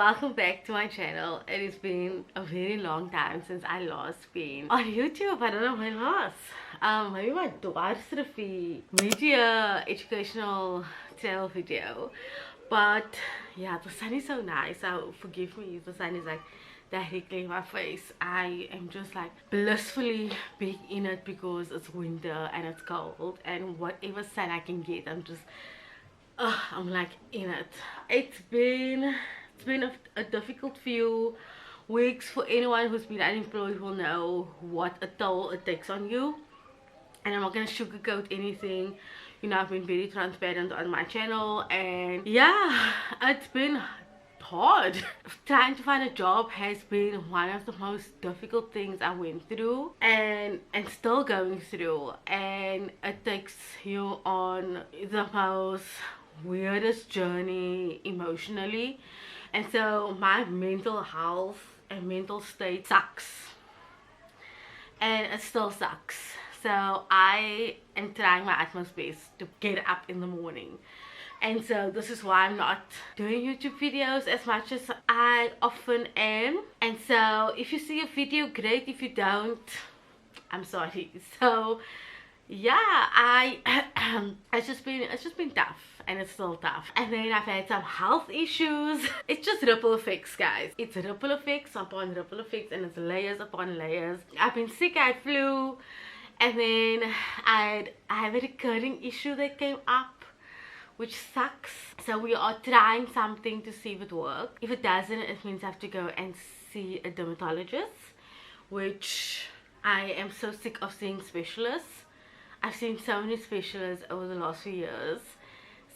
welcome back to my channel. It has been a very long time since I last been on YouTube. I don't know when last. Maybe my dwarsrefie media educational channel video. But yeah, the sun is so nice. So forgive me if the sun is like directly in my face. I am just like blissfully being in it because it's winter and it's cold, and whatever sun I can get, I'm like in it. It's been a difficult few weeks. For anyone who's been unemployed will know what a toll it takes on you, and I'm not gonna sugarcoat anything. You know, I've been very transparent on my channel, and yeah, it's been hard. Trying to find a job has been one of the most difficult things I went through and still going through, and it takes you on the most weirdest journey emotionally. And so my mental health and mental state sucks, and it still sucks. So I am trying my utmost best to get up in the morning, and so this is why I'm not doing YouTube videos as much as I often am. And so if you see a video, great. If you don't, I'm sorry. So yeah, it's just been tough, and it's still tough. And then I've had some health issues. It's just ripple effects, guys. It's ripple effects upon ripple effects, and it's layers upon layers. I've been sick. I had flu, and then I have a recurring issue that came up, which sucks. So we are trying something to see if it works. If it doesn't, it means I have to go and see a dermatologist, which I am so sick of seeing specialists. I've seen so many specialists over the last few years,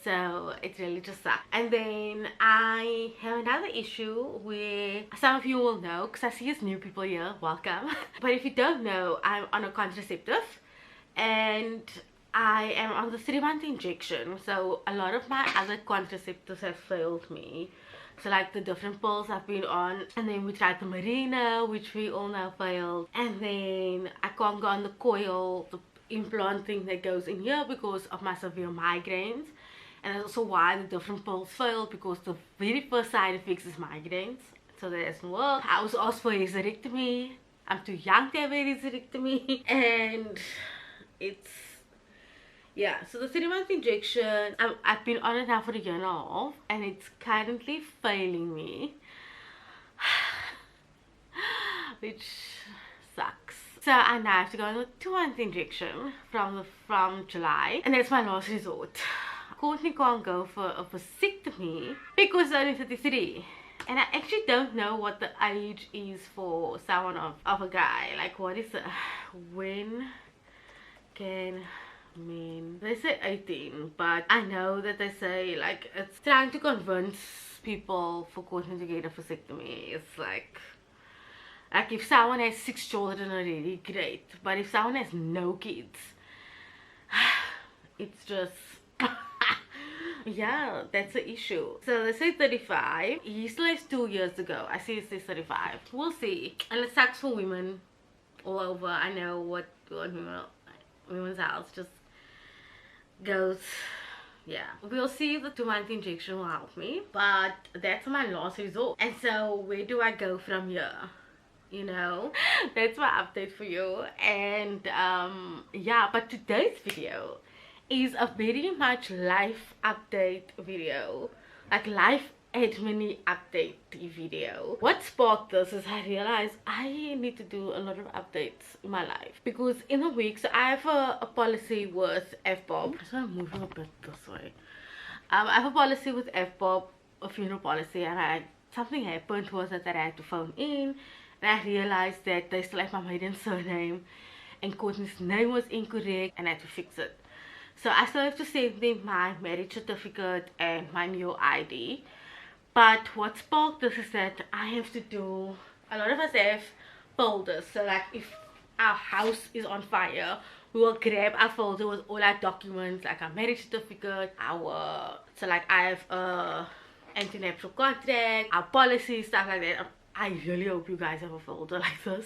so it really just sucks. And then I have another issue where some of you will know, because I see there's new people here, welcome. But if you don't know, I'm on a contraceptive, and I am on the 3-month injection. So a lot of my other contraceptives have failed me. So like the different pills I've been on, and then we tried the Marina, which we all know failed, and then I can't go on the coil, the implant thing that goes in here, because of my severe migraines. And that's also why the different pills failed, because the very first side effects is migraines, so that doesn't work. I was asked for a hysterectomy. I'm too young to have a hysterectomy, and it's, yeah. So the 3-month injection, I've been on it now for a year and a half, and it's currently failing me, which sucks. So I now have to go on a 2-month injection from July, and that's my last resort. Courtney can't go for a vasectomy because I'm only 33, and I actually don't know what the age is for someone of a guy. Like, what is the, when can men, they say 18, but I know that they say like it's trying to convince people for Courtney to get a vasectomy. It's like if someone has 6 children already, great, but if someone has no kids, it's just yeah, that's the issue. So they say 35. He still has 2 years to go. I see it says 35. We'll see. And it sucks for women all over. I know what women's health just goes. Yeah, we'll see if the 2-month injection will help me, but that's my last resort. And so where do I go from here? You know, that's my update for you. And yeah, but today's video is a very much life update video, like life admin update video. What sparked this is I realized I need to do a lot of updates in my life, because in the week, so I have a policy with FBOB. So I'm moving a bit this way. I have a policy with FBOB, a funeral policy, and something happened was that I had to phone in, and I realized that they still have my maiden surname, and Courtney's name was incorrect, and I had to fix it. So I still have to send them my marriage certificate and my new ID. But what sparked this is that I have to do, a lot of us have folders. So like if our house is on fire, we will grab our folder with all our documents, like our marriage certificate, so like I have a anti-nuptial contract, our policy, stuff like that. I really hope you guys have a folder like this.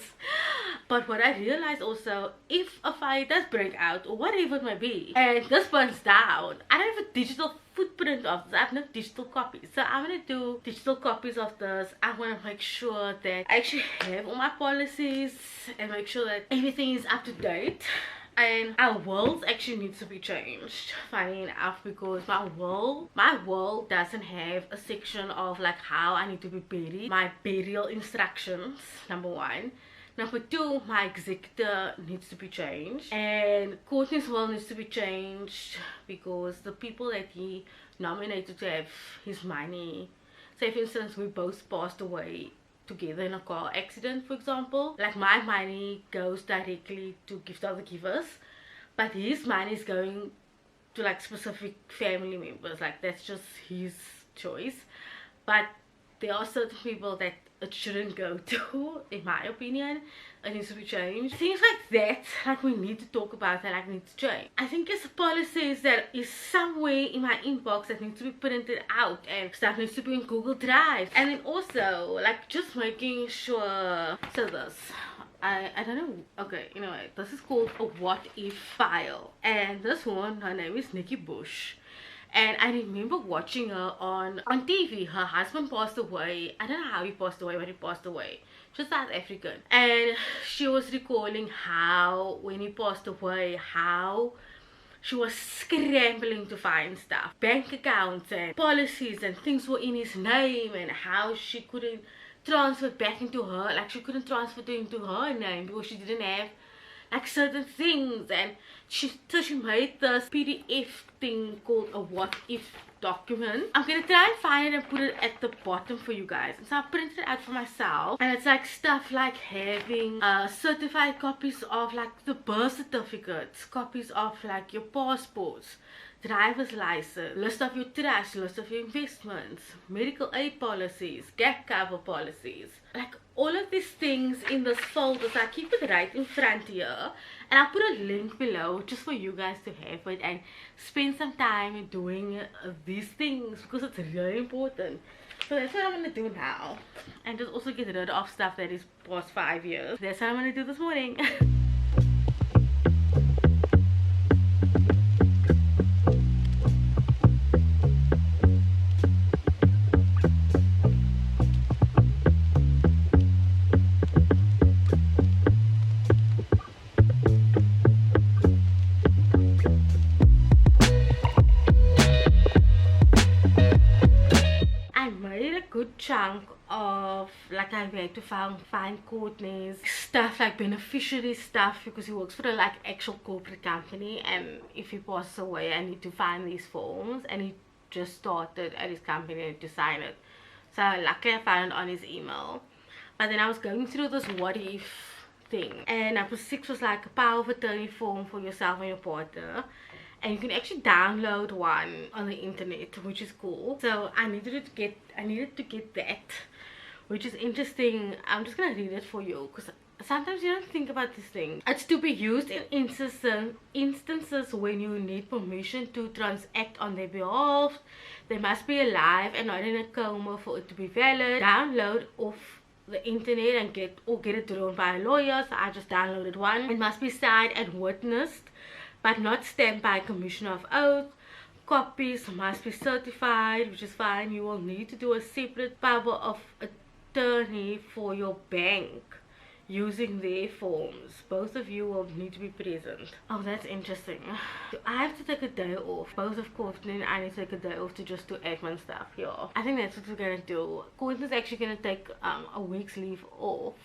But what I realized also, if a fire does break out or whatever it might be, and this burns down, I don't have a digital footprint of this. I have no digital copies. So I'm gonna do digital copies of this. I want to make sure that I actually have all my policies and make sure that everything is up to date. And our world actually needs to be changed, funny enough, because my will doesn't have a section of like how I need to be buried, my burial instructions, number one. Number two, my executor needs to be changed, and Courtney's will needs to be changed because the people that he nominated to have his money, say for instance we both passed away together in a car accident, for example, like my money goes directly to gift of the givers, but his money is going to like specific family members. Like that's just his choice. But there are certain people that it shouldn't go to, in my opinion. It needs to be changed. Things like that, like we need to talk about that, like need to change. I think it's policies that is somewhere in my inbox that needs to be printed out, and stuff needs to be in Google Drive. And then also like just making sure, so this I don't know, okay, you know what, this is called a what if file, and this one, her name is Nikki Bush. And I remember watching her on TV. Her husband passed away. I don't know how he passed away, but he passed away. She's South African. And she was recalling how, when he passed away, how she was scrambling to find stuff. Bank accounts and policies and things were in his name, and how she couldn't transfer back into her. Like she couldn't transfer it into her name because she didn't have like certain things, and she made this PDF thing called a what if document. I'm gonna try and find it and put it at the bottom for you guys. So I printed it out for myself, and it's like stuff like having certified copies of like the birth certificates, copies of like your passports, driver's license, list of your trash, list of your investments, medical aid policies, gap cover policies, like all of these things in this folder. So I keep it right in front here, and I'll put a link below just for you guys to have it and spend some time doing these things because it's really important. So that's what I'm gonna do now, and just also get rid of stuff that is past 5 years. That's what I'm gonna do this morning. Chunk of like I had to find Courtney's stuff, like beneficiary stuff, because he works for a like actual corporate company, and if he passes away I need to find these forms, and he just started at his company to sign it. So luckily I found it on his email. But then I was going through this what if thing, and number 6 was like a power of attorney form for yourself and your partner. And you can actually download one on the internet, which is cool. So I needed to get that, which is interesting. I'm just gonna read it for you because sometimes you don't think about this thing. It's to be used in instances when you need permission to transact on their behalf. They must be alive and not in a coma for it to be valid. Download off the internet and get it drawn by a lawyer. So I just downloaded one. It must be signed and witnessed, but not stamped by a commissioner of oath. Copies must be certified, which is fine. You will need to do a separate power of attorney for your bank using their forms. Both of you will need to be present. Oh, that's interesting. So I have to take a day off. Both of Courtney and I need to take a day off to just do admin stuff. Yeah, I think that's what we're gonna do. Courtney's actually gonna take a week's leave off,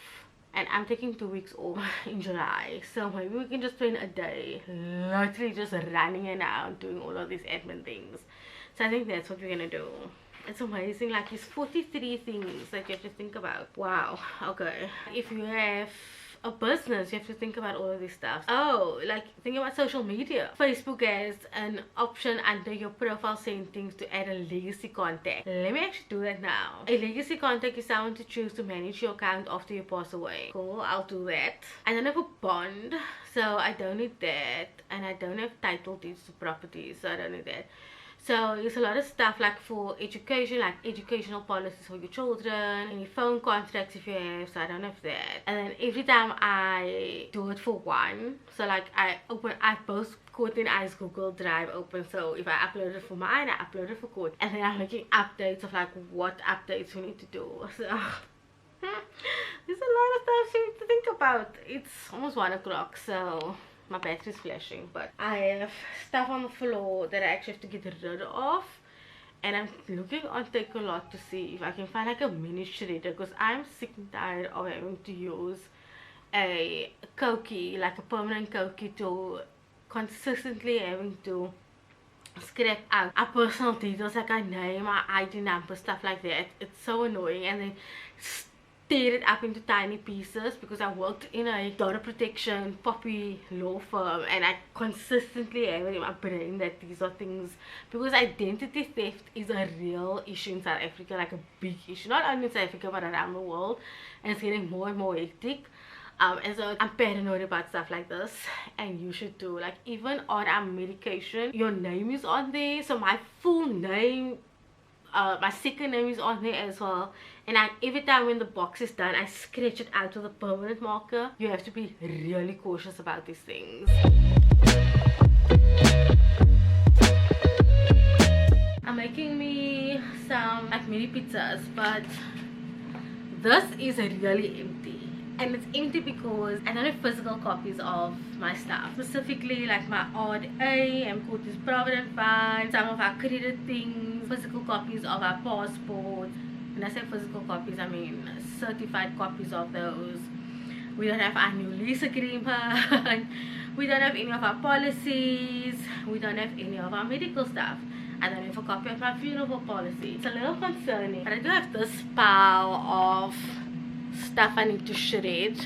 and I'm taking 2 weeks off in July. So maybe we can just spend a day literally just running around doing all of these admin things. So I think that's what we're gonna do. It's amazing, like there's 43 things that you have to think about. Wow, okay. If you have a business, you have to think about all of this stuff. Oh, like think about social media. Facebook has an option under your profile settings to add a legacy contact. Let me actually do that now. A legacy contact is someone to choose to manage your account after you pass away. Cool, I'll do that. I don't have a bond, so I don't need that, and I don't have title deeds to properties, so I don't need that. So there's a lot of stuff like for education, like educational policies for your children, any phone contracts if you have, so I don't have that. And then every time I do it for one, so like I both Court and I's Google Drive open, so if I upload it for mine, I upload it for Court. And then I'm making updates of like what updates we need to do. So there's a lot of stuff you need to think about. It's almost 1 o'clock, so my battery's flashing, but I have stuff on the floor that I actually have to get rid of, and I'm looking on Take-A-Lot to see if I can find like a mini shredder, because I'm sick and tired of having to use a cookie, like a permanent cookie, to consistently having to scrap out our personal details like our name, our ID number, stuff like that. It's so annoying, and then tear it up into tiny pieces, because I worked in a data protection puppy law firm, and I consistently have it in my brain that these are things, because identity theft is a real issue in South Africa, like a big issue, not only in South Africa but around the world, and it's getting more and more hectic. And so I'm paranoid about stuff like this, and you should too. Like even on our medication, your name is on there, so my full name, my second name is on there as well, and every time when the box is done, I scratch it out with a permanent marker. You have to be really cautious about these things. I'm making me some like mini pizzas, but this is really empty. And it's empty because I don't have physical copies of my stuff, specifically like my RDA and Curtis Provident Fund, some of our credit things, physical copies of our passports. When I say physical copies, I mean certified copies of those. We don't have our new lease agreement. We don't have any of our policies. We don't have any of our medical stuff. I don't have a copy of my funeral policy. It's a little concerning, but I do have this pile of stuff I need to shred,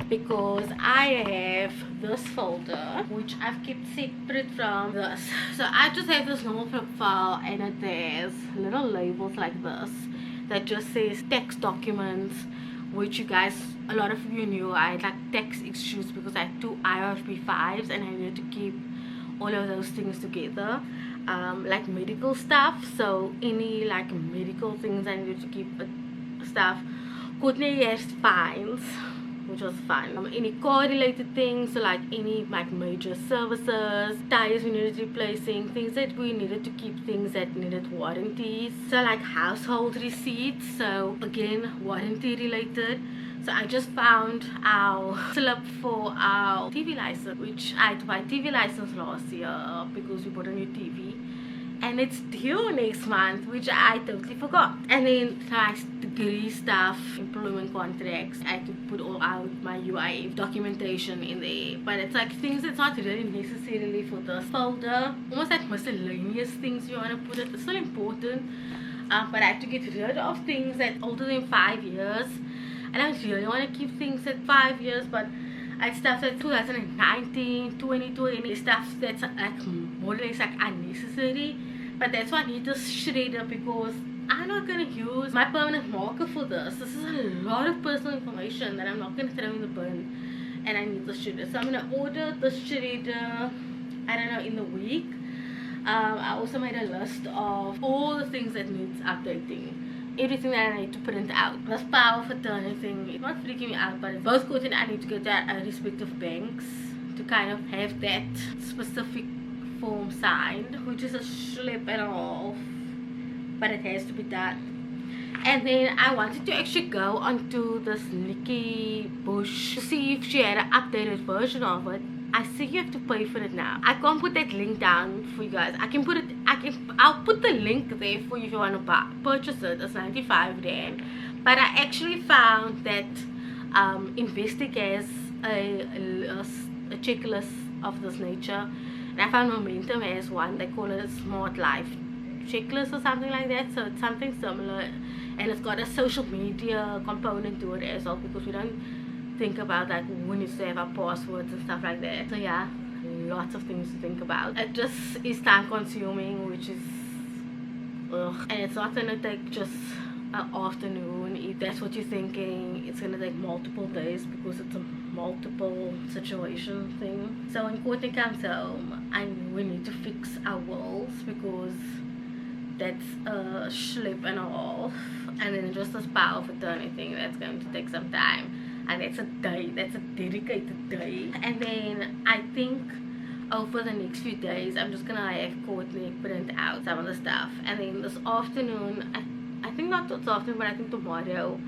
because I have this folder which I've kept separate from this. So I just have this normal flip file, and it has little labels like this that just says tax documents, which you guys, a lot of you knew I had like tax issues because I had 2 IRB 5s and I needed to keep all of those things together. Like medical stuff, so any like medical things I needed to keep stuff. Courtney has fines, which was fun. Any car related things, so like any like major services, tires we needed replacing, things that we needed to keep, things that needed warranties, so like household receipts, so again warranty related. So I just found our slip for our TV license, which I had to buy TV license last year because we bought a new TV, and it's due next month, which I totally forgot. And then like degree stuff, employment contracts, I had to put all out my UIF documentation in there, but it's like things that's not really necessarily for this folder, almost like miscellaneous things you want to put it. It's still important, but I have to get rid of things that older than 5 years. I don't really want to keep things at 5 years, but I had stuff that's 2019, 2020, stuff that's like more or less like unnecessary. But that's why I need this shredder, because I'm not going to use my permanent marker for this. This is a lot of personal information that I'm not going to throw in the bin, and I need the shredder. So I'm going to order the shredder, I don't know, in the week. I also made a list of all the things that needs updating, everything that I need to print out. This power of attorney thing, it's not freaking me out, but both Court and I need to get at respective banks to kind of have that specific form signed, which is a slip and a half, but it has to be done. And then I wanted to actually go onto this Nikki Bush to see if she had an updated version of it. I see you have to pay for it now. I can't put that link down for you guys. I'll put the link there for you if you want to purchase it. It's 95 rand. But I actually found that Investec has a checklist of this nature, and I found Momentum has one. They call it a Smart Life checklist or something like that. So it's something similar, and it's got a social media component to it as well, because we don't think about like we need to have our passwords and stuff like that. So yeah, lots of things to think about. It just is time consuming, which is and it's not gonna take just an afternoon. If that's what you're thinking, it's gonna take multiple days, because it's a multiple situation thing. So when Courtney comes home, we need to fix our walls, because that's a slip and a half, and then just a power of attorney thing that's going to take some time, and that's a day, that's a dedicated day. And then I think over the next few days I'm just gonna have Courtney print out some of the stuff, and then this afternoon, I think not this afternoon, but I think tomorrow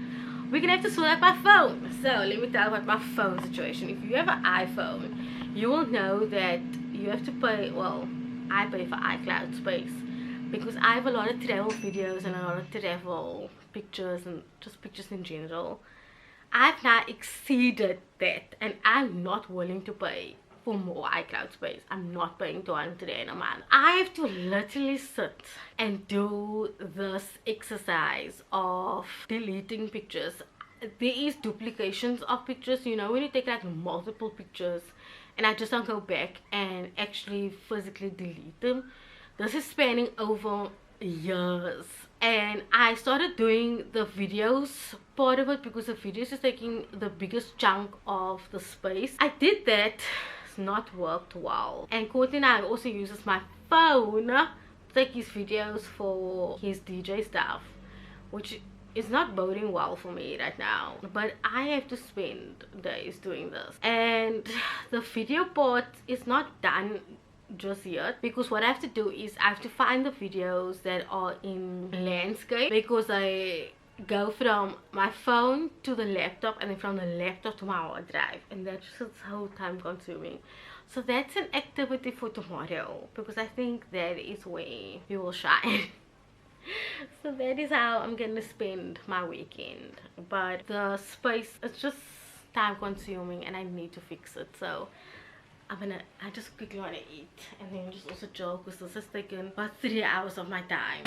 we're gonna have to sort out my phone. So let me tell you about my phone situation. If you have an iPhone, you will know that you have to pay, well, I pay for iCloud space because I have a lot of travel videos and a lot of travel pictures and just pictures in general. I've now exceeded that, and I'm not willing to pay for more iCloud space. I'm not paying 200 Rand a month. I have to literally sit and do this exercise of deleting pictures. There is duplications of pictures, you know, when you take like multiple pictures, and I just don't go back and actually physically delete them. This is spanning over years, and I started doing the videos part of it because the videos is taking the biggest chunk of the space. I did that, it's not worked well, and Courtney now also uses my phone to take his videos for his DJ stuff, which is not boding well for me right now. But I have to spend days doing this, and the video part is not done just yet, because what I have to do is I have to find the videos that are in landscape, because I go from my phone to the laptop and then from the laptop to my hard drive, and that's just so time consuming. So that's an activity for tomorrow, because I think that is where you will shine. So that is how I'm gonna spend my weekend. But the space, it's just time consuming and I need to fix it. So I just quickly want to eat and then just also chill, because this has taken about 3 hours of my time.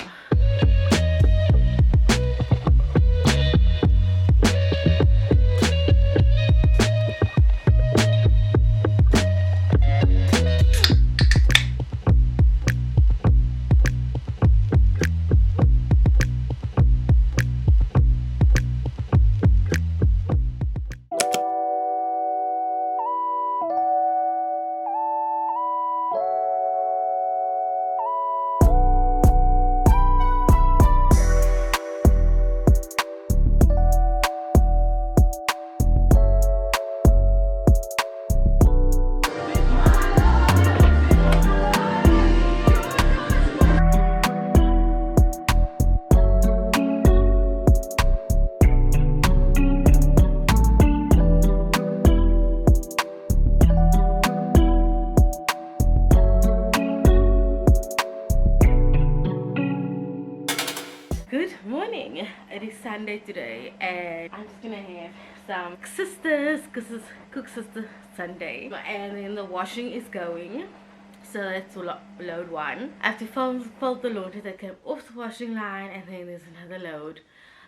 Good morning. It is Sunday today, and I'm just gonna have some sisters because it's Cook Sister Sunday, and then the washing is going, so that's load one. I have to fold the laundry that came off the washing line, and then there's another load.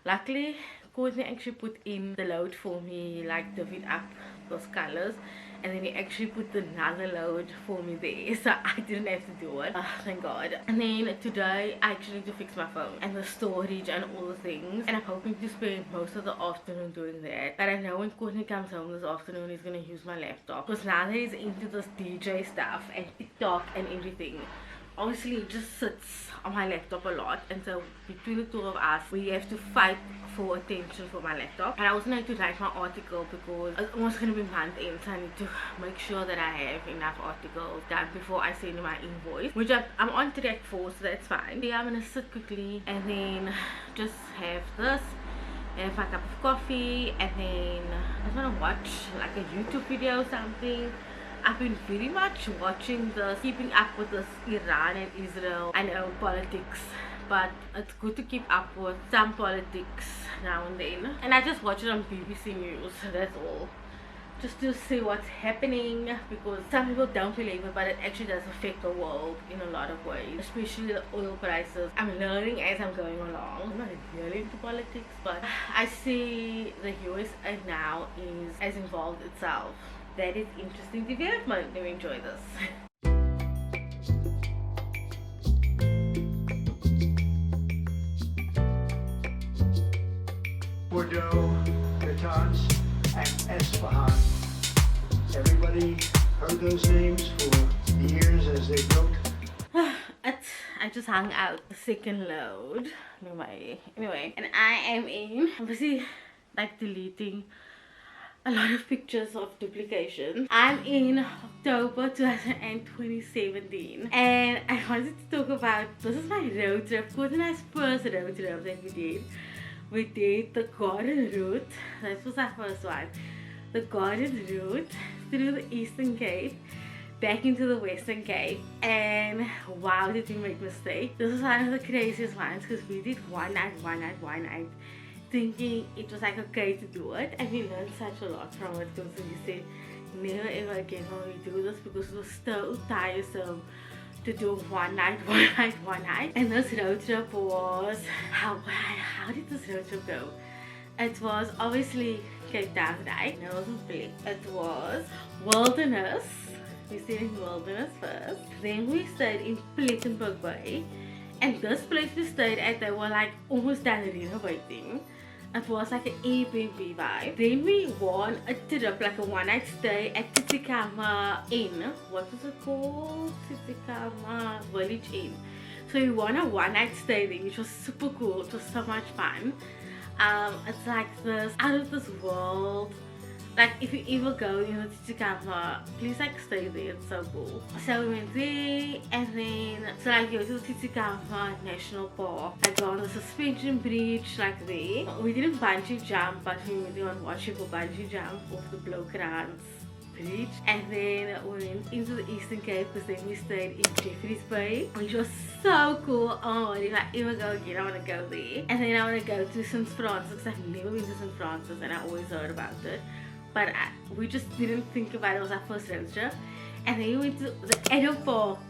Luckily Courtney actually put in the load for me, like divvied up those colors, and then he actually put another load for me there, so I didn't have to do it. Thank God. And then today I actually need to fix my phone and the storage and all the things, and I'm hoping to spend most of the afternoon doing that. But I know when Courtney comes home this afternoon he's gonna use my laptop, because now that he's into this DJ stuff and TikTok and everything, obviously he just sits on my laptop a lot, and so between the two of us we have to fight for attention for my laptop. And I also need to write my article because it's almost gonna be month end, so I need to make sure that I have enough articles done before I send my invoice, which I'm on track for, so that's fine. Yeah, I'm gonna sit quickly and then just have this and have my cup of coffee, and then I just want to watch like a YouTube video or something. I've been very much watching this, keeping up with this Iran and Israel. I know politics, but it's good to keep up with some politics now and then. And I just watch it on BBC News, that's all. Just to see what's happening, because some people don't believe it, but it actually does affect the world in a lot of ways, especially the oil prices. I'm learning as I'm going along. I'm not really into politics, but I see the USA now has involved itself. That is interesting development. Let me enjoy this. Bordeaux, Natanz, and Esfahan. Everybody heard those names for years as they built. I just hung out the second load. Anyway, and I am in, obviously, like deleting a lot of pictures of duplication. I'm in October 2017, and I wanted to talk about, this is my road trip, Coordinate's first road trip that we did. We did the garden route, that was our first one. The garden route through the Eastern Cape, back into the Western Cape, and wow, did we make mistakes. This was one of the craziest ones because we did one night, thinking it was like okay to do it, and we learned such a lot from it because we said never ever again will we do this because it was so tiresome to do one night. And this road trip was, how did this road trip go? It was obviously Cape Town, right? No, it wasn't big. It was Wilderness. We stayed in Wilderness first. Then we stayed in Plettenberg Bay. And this place we stayed at, they were like almost done renovating. It was like an Airbnb vibe. Then we won a trip, like a one night stay at Titikama Inn. What was it called? Titikama Village Inn. So we won a one night stay there, which was super cool. It was so much fun. It's like this out of this world. Like if you ever go, you know, to Titikama, please like stay there, it's so cool. So we went there, and then so like go to the Titikama National Park, like go on the suspension bridge, like there. We didn't bungee jump, but we went on watch people bungee jump off the Blokrands Bridge. And then we went into the Eastern Cape because then we stayed in Jeffreys Bay, which was so cool. Oh, if I ever go again, I want to go there. And then I want to go to St. Francis because I've never been to St. Francis and I always heard about it. But we just didn't think about it. It was our first road trip. And then we went to the Addo Park,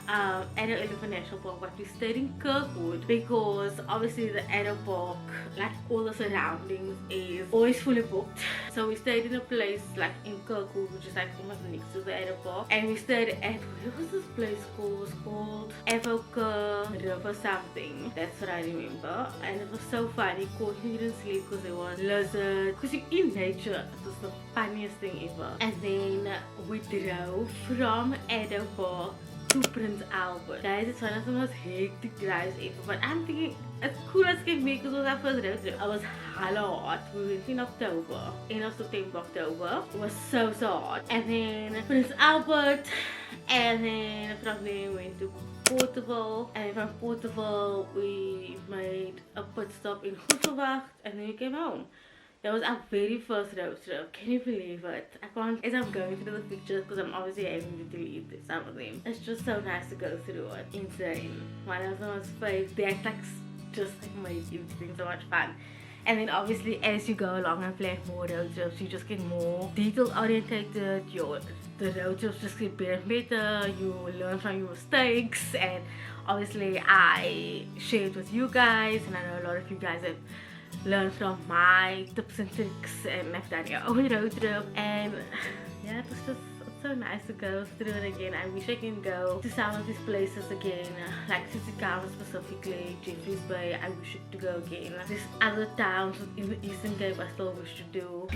Addo Elephant National Park, but we stayed in Kirkwood because obviously the Addo Park, like all the surroundings, is always fully booked. So we stayed in a place like in Kirkwood, which is like almost next to the Addo Park. And we stayed at, where was this place called? It was called Avoca River something. That's what I remember. And it was so funny. We didn't sleep because there was lizards. Because you're in nature. It was the funniest thing ever. And then we drove from Addo Park to Prince Albert. Guys, it's one of the most hectic drives ever. But I'm thinking as cool as can be because it was our first road trip. I was hella hot. We went in October, end of September, October. It was so hot. And then Prince Albert, and then from there we went to Portable, and from Portable we made a pit stop in Goedewacht, and then we came home. That was our very first road trip. Can you believe it? I can't, as I'm going through the pictures, because I'm obviously having to delete some of them. It's just so nice to go through it. Insane. One of the most favorite. That like just like made everything so much fun. And then obviously as you go along and plan more road trips, you just get more detail orientated. The road trips just get better and better. You learn from your mistakes, and obviously I shared with you guys, and I know a lot of you guys have learn from my tips and tricks, and I've done your own road trip. And yeah, it was just so nice to go through it again. I wish I can go to some of these places again, like Titikama specifically, Jeffreys Bay. I wish to go again. Like, there's other towns in the Eastern Cape I still wish to do.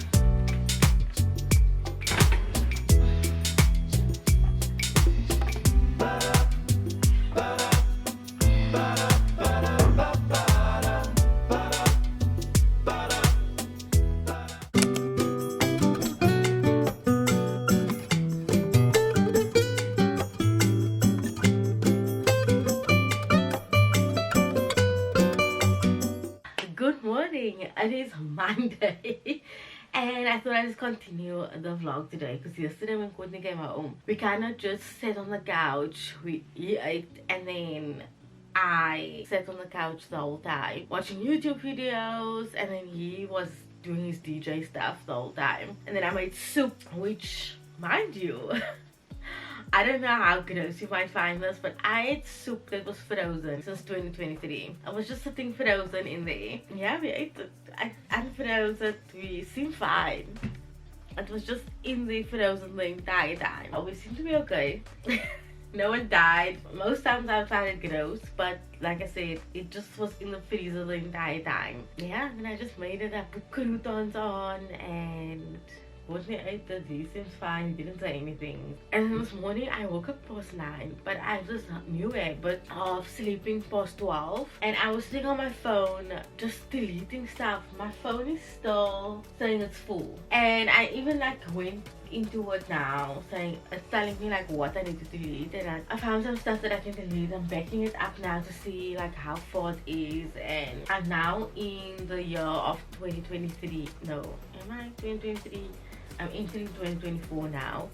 Good morning, it is Monday and I thought I'd just continue the vlog today because yesterday when Courtney came home, we kind of just sat on the couch, he ate, and then I sat on the couch the whole time watching YouTube videos, and then he was doing his DJ stuff the whole time. And then I made soup, which, mind you, I don't know how gross you might find this, but I ate soup that was frozen since 2023. I was just sitting frozen in there. Yeah, we ate it. I unfroze it. We seemed fine. It was just in the frozen the entire time. Oh, we seem to be okay. No one died. Most times I find it gross, but like I said, it just was in the freezer the entire time. Yeah, and I just made it. I put croutons on, and bought me 8:30, seems fine, he didn't say anything. And then this morning I woke up past 9, but I have this new habit of sleeping past 12. And I was sitting on my phone just deleting stuff. My phone is still saying it's full. And I even like went into it now, saying it's telling me like what I need to delete, and I found some stuff that I can delete. I'm backing it up now to see like how far it is, and I'm now in the year of 2023. No, am I 2023? I'm entering 2024 now.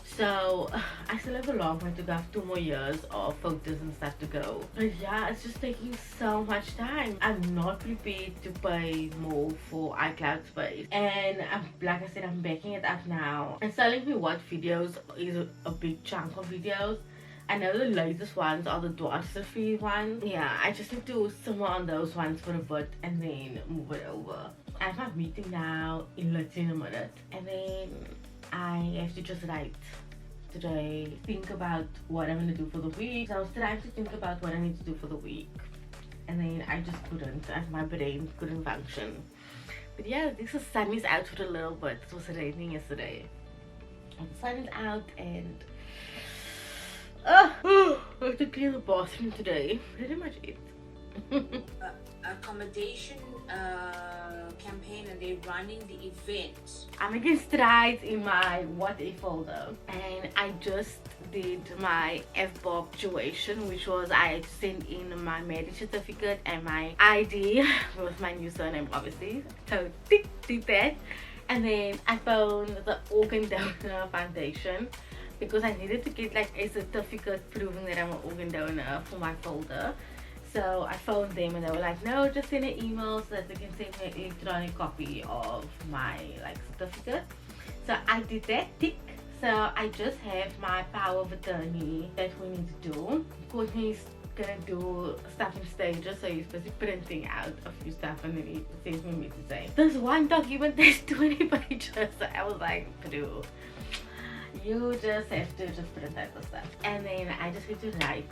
So I still have a long way to go. I have 2 more years of photos and stuff to go. But yeah, it's just taking so much time. I'm not prepared to pay more for iCloud space. And like I said, I'm backing it up now. It's telling me what videos is a big chunk of videos. I know the latest ones are the dwarfsophy ones. Yeah, I just need to simmer on those ones for a bit and then move it over. I have my meeting now in literally a minute. And then I have to just write today, think about what I'm gonna do for the week. So I was trying to think about what I need to do for the week, and then I just couldn't, and my brain couldn't function. But yeah, this the sun is out for a little bit. It was raining yesterday, and the sun is out, and I have to clean the bathroom today. Pretty much it. Accommodation campaign, and they're running the event. I'm making strides in my what if folder, and I just did my FBOB tuition, which was I sent in my marriage certificate and my ID with my new surname, obviously. So did that, and then I found the Organ Donor Foundation because I needed to get like a certificate proving that I'm an organ donor for my folder. So I phoned them and they were like, no, just send an email so that they can send me an electronic copy of my like certificate. So I did that, tick. So I just have my power of attorney that we need to do. Courtney's gonna do stuff in stages, so he's busy printing out a few stuff, and then he sends me a message saying, this one document has 20 pages. So I was like, Drew, you just have to just print out the stuff. And then I just need to write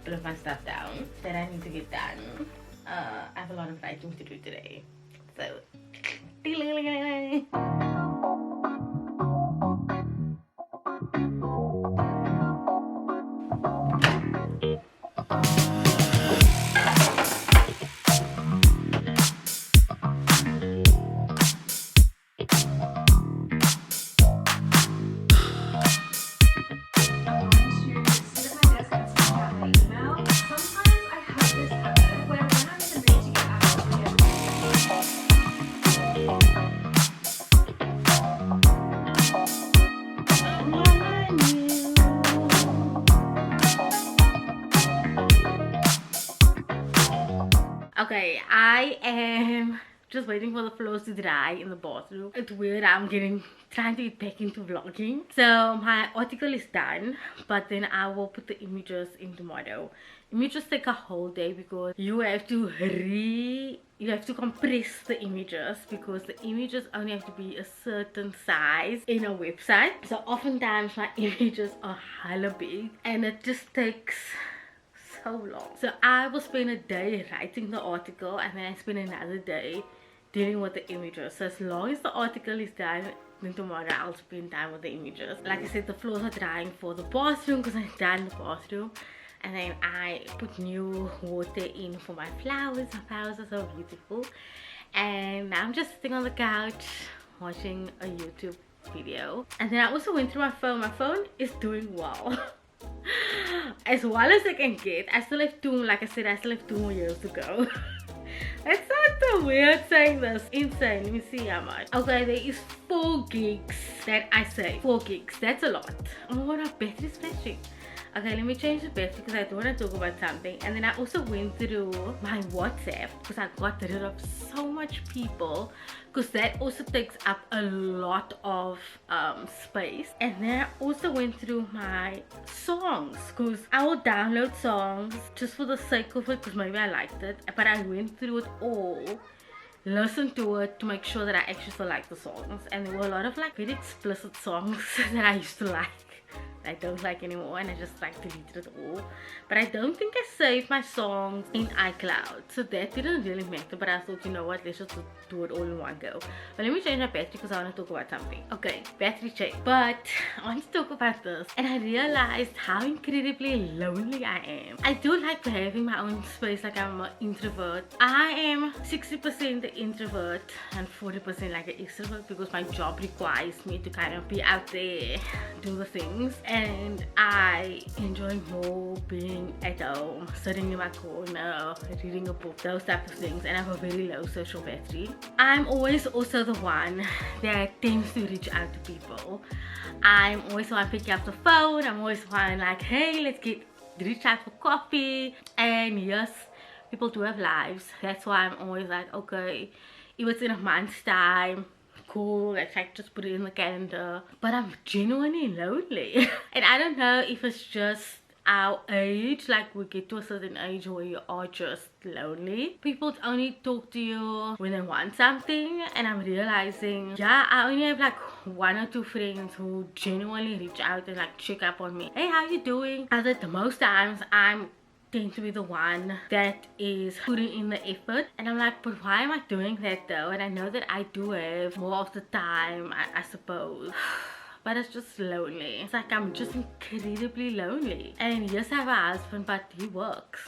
all of my stuff down that I need to get done. I have a lot of writing to do today. So okay, I am just waiting for the floors to dry in the bathroom. It's weird, I'm trying to get back into vlogging. So my article is done, but then I will put the images in tomorrow. Images take a whole day because you have to compress the images, because the images only have to be a certain size in a website. So oftentimes my images are hella big and it just takes so long. So I will spend a day writing the article and then I spend another day dealing with the images. So as long as the article is done, then tomorrow I'll spend time with the images. Like I said, the floors are drying for the bathroom because I've done the bathroom, and then I put new water in for my flowers. My flowers are so beautiful, and now I'm just sitting on the couch watching a YouTube video. And then I also went through my phone. My phone is doing well. As well as I can get. I still have like I said, I still have 2 more years to go. It's not so weird saying this. Insane. Let me see how much. Okay, there is 4 gigs that I say. 4 gigs. That's a lot. Oh my god, our battery's flashing. Okay, let me change the battery because I don't want to talk about something. And then I also went through my WhatsApp because I got rid of so much people, because that also takes up a lot of space. And then I also went through my songs, because I will download songs just for the sake of it because maybe I liked it, but I went through it all, listened to it to make sure that I actually still like the songs. And there were a lot of like very explicit songs that I used to like I don't like anymore, and I just like deleted it all. But I don't think I saved my songs in iCloud, so that didn't really matter. But I thought, you know what, let's just do it all in one go. But let me change my battery because I want to talk about something. Okay, battery change. But I want to talk about this, and I realized how incredibly lonely I am. I do like having my own space, like I'm an introvert. I am 60% the introvert and 40% like an extrovert because my job requires me to kind of be out there, do the things, and I enjoy more being at home, sitting in my corner, reading a book, those types of things, and I have a very low social battery. I'm always also the one that tends to reach out to people. I'm always the one picking up the phone. I'm always the one like, hey, let's reach out for coffee. And yes, people do have lives. That's why I'm always like, okay, if it's in a month's time, cool, let's like just put it in the calendar. But I'm genuinely lonely. And I don't know if it's just our age, like we get to a certain age where you are just lonely. People only talk to you when they want something, and I'm realizing, yeah, I only have like 1 or 2 friends who genuinely reach out and like check up on me. Hey, how you doing? As at the most times I'm tend to be the one that is putting in the effort, and I'm like, but why am I doing that though? And I know that I do have more of the time, I suppose. But it's just lonely. It's like I'm just incredibly lonely. And yes, I have a husband, but he works.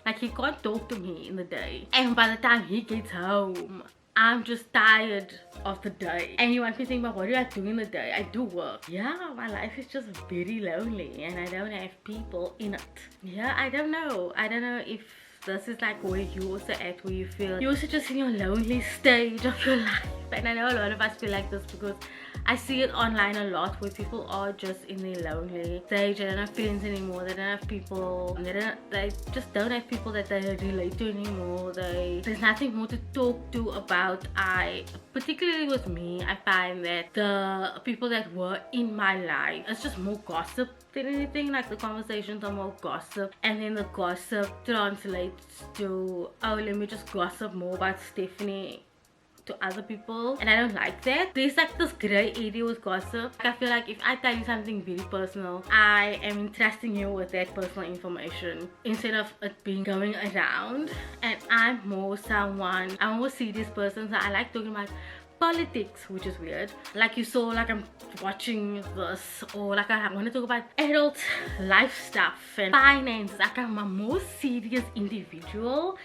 Like, he can't talk to me in the day. And by the time he gets home, I'm just tired of the day. And you want me to think about what do I do in the day? I do work. Yeah, my life is just very lonely and I don't have people in it. Yeah, I don't know. I don't know if this is like where you also at, where you feel you're also just in your lonely stage of your life. And I know a lot of us feel like this because I see it online a lot where people are just in their lonely stage. They don't have friends anymore. They don't have people. They just don't have people that they relate to anymore. There's nothing more to talk to about. Particularly with me, I find that the people that were in my life, it's just more gossip than anything. Like, the conversations are more gossip, and then the gossip translates to, oh, let me just gossip more about Stephanie to other people, and I don't like that. There's like this gray area with gossip. I feel like if I tell you something very personal, I am entrusting you with that personal information instead of it being going around. And I'm more a more serious person, so I like talking about politics, which is weird. Like, you saw, like, I'm watching this, or like I want to talk about adult life stuff and finance. Like, I'm a more serious individual.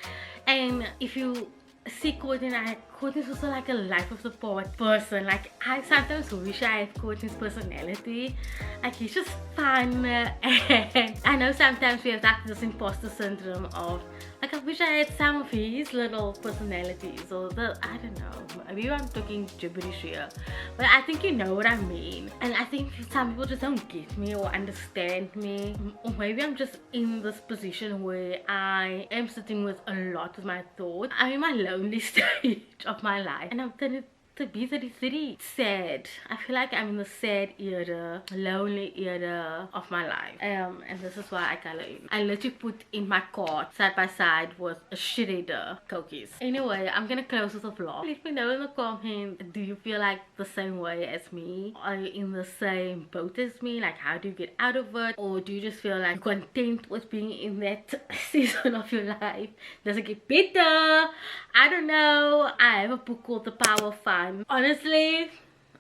And if you see Courtney is also like a life of the party person. Like, I sometimes wish I had Courtney's personality. Like, he's just fun, and I know sometimes we have like this imposter syndrome of like, I wish I had some of his little personalities, or I don't know, maybe I'm talking gibberish here, but I think you know what I mean. And I think some people just don't get me or understand me, or maybe I'm just in this position where I am sitting with a lot of my thoughts. I'm in my lonely stage of my life, and I'm turning to be 33. It's sad. I feel like I'm in the sad era, lonely era of my life. And this is why I color in. I literally put in my cart side by side with a shredder cookies. Anyway, I'm gonna close with a vlog. Let me know in the comments, do you feel like the same way as me? Are you in the same boat as me? Like, how do you get out of it? Or do you just feel like you're content with being in that season of your life? Does it get better? I don't know. I have a book called The Power of Fun. Honestly,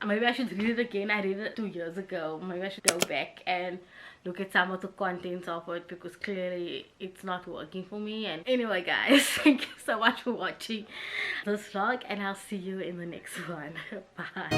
maybe I should read it again. I read it 2 years ago. Maybe I should go back and look at some of the contents of it, because clearly it's not working for me. And anyway, guys, thank you so much for watching this vlog, and I'll see you in the next one. Bye.